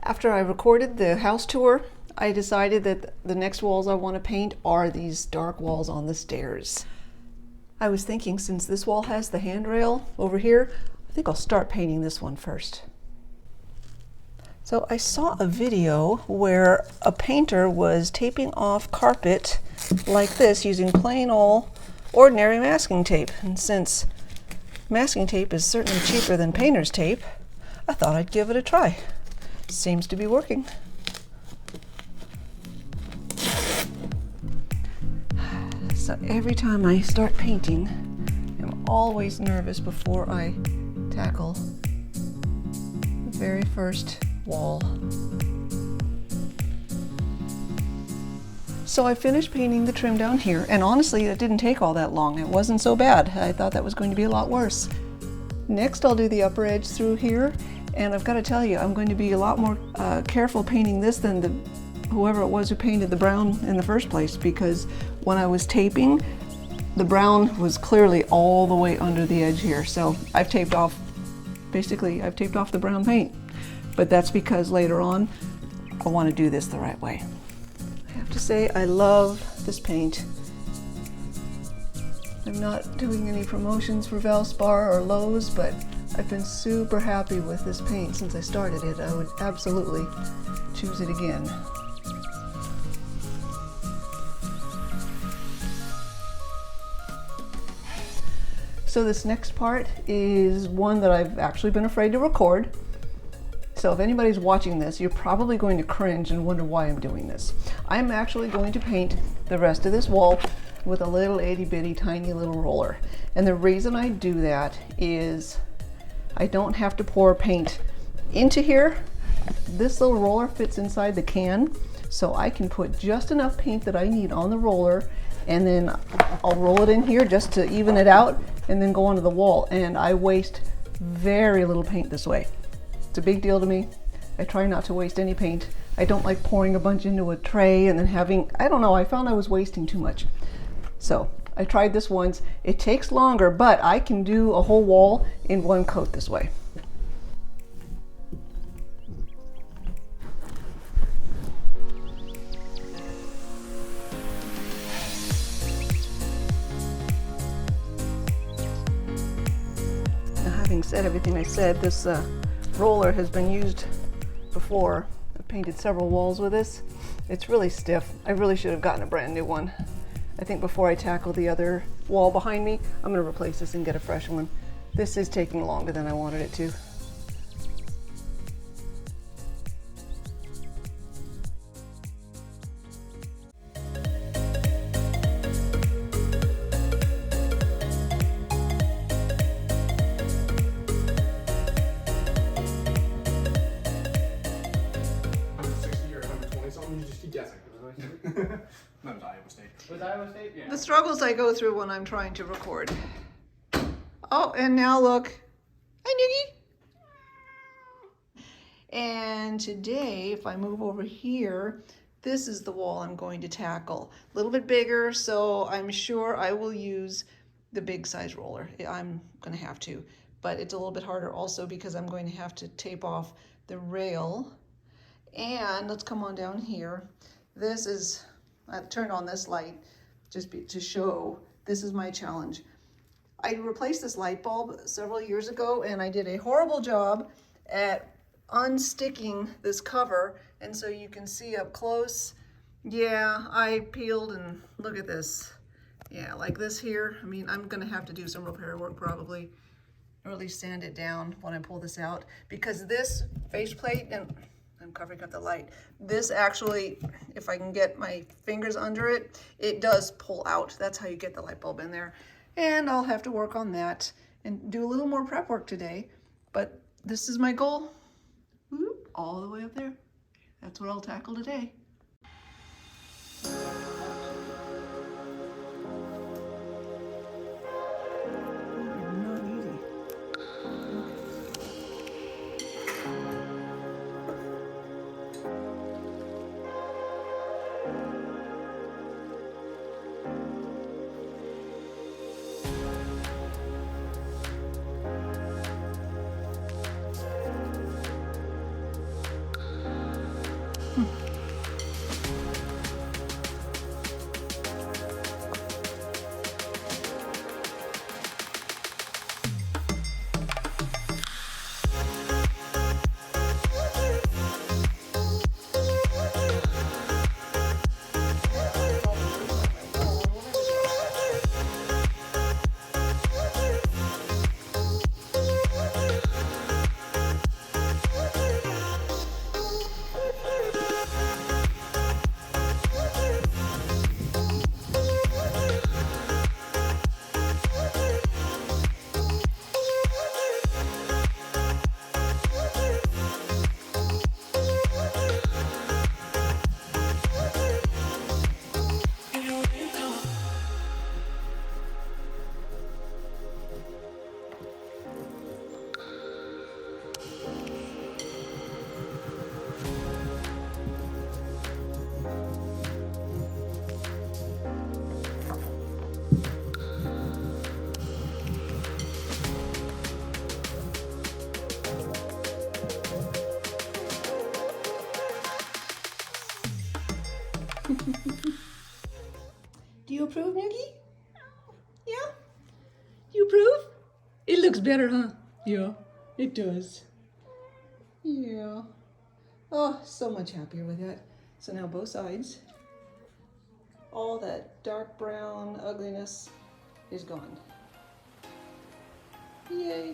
After I recorded the house tour, I decided that the next walls I want to paint are these dark walls on the stairs. I was thinking, since this wall has the handrail over here, I think I'll start painting this one first. So I saw a video where a painter was taping off carpet like this using plain old ordinary masking tape. And since masking tape is certainly cheaper than painter's tape, I thought I'd give it a try. Seems to be working. So every time I start painting, I'm always nervous before I tackle the very first wall. So I finished painting the trim down here, and honestly it didn't take all that long. It wasn't so bad. I thought that was going to be a lot worse. Next I'll do the upper edge through here, and I've got to tell you, I'm going to be a lot more careful painting this than whoever it was who painted the brown in the first place, because when I was taping, the brown was clearly all the way under the edge here. So I've taped off, basically I've taped off the brown paint, but that's because later on I want to do this the right way. I have to say I love this paint. I'm not doing any promotions for Valspar or Lowe's, but I've been super happy with this paint since I started it. I would absolutely choose it again. So this next part is one that I've actually been afraid to record. So if anybody's watching this, you're probably going to cringe and wonder why I'm doing this. I'm actually going to paint the rest of this wall with a little itty bitty tiny little roller. And the reason I do that is I don't have to pour paint into here. This little roller fits inside the can, so I can put just enough paint that I need on the roller, and then I'll roll it in here just to even it out, and then go onto the wall. And I waste very little paint this way. It's a big deal to me. I try not to waste any paint. I don't like pouring a bunch into a tray and then having, I don't know, I found I was wasting too much. So I tried this once. It takes longer, but I can do a whole wall in one coat this way. Now, having said everything I said, this roller has been used before. I've painted several walls with this. It's really stiff. I really should have gotten a brand new one. I think before I tackle the other wall behind me, I'm going to replace this and get a fresh one. This is taking longer than I wanted it to. That was Iowa State. Was Iowa State? Yeah. The struggles I go through when I'm trying to record. Oh, and now look. Hi, Noogie. And today, if I move over here, this is the wall I'm going to tackle. A little bit bigger, so I'm sure I will use the big size roller. I'm going to have to, but it's a little bit harder also because I'm going to have to tape off the rail. And let's come on down here. This is, I turned on this light just to show this is my challenge. I replaced this light bulb several years ago, and I did a horrible job at unsticking this cover, and so you can see up close, yeah, I peeled, and look at this. Yeah, like this here. I mean, I'm gonna have to do some repair work probably, or at least sand it down when I pull this out, because this faceplate, and I'm covering up the light, this actually, if I can get my fingers under it, it does pull out. That's how you get the light bulb in there. And I'll have to work on that and do a little more prep work today, but this is my goal. Whoop, all the way up there. That's what I'll tackle today. Not easy. Do you approve, Noogie? Yeah? You approve? It looks better, huh? Yeah, it does. Yeah. Oh, so much happier with that. So now both sides, all that dark brown ugliness is gone. Yay.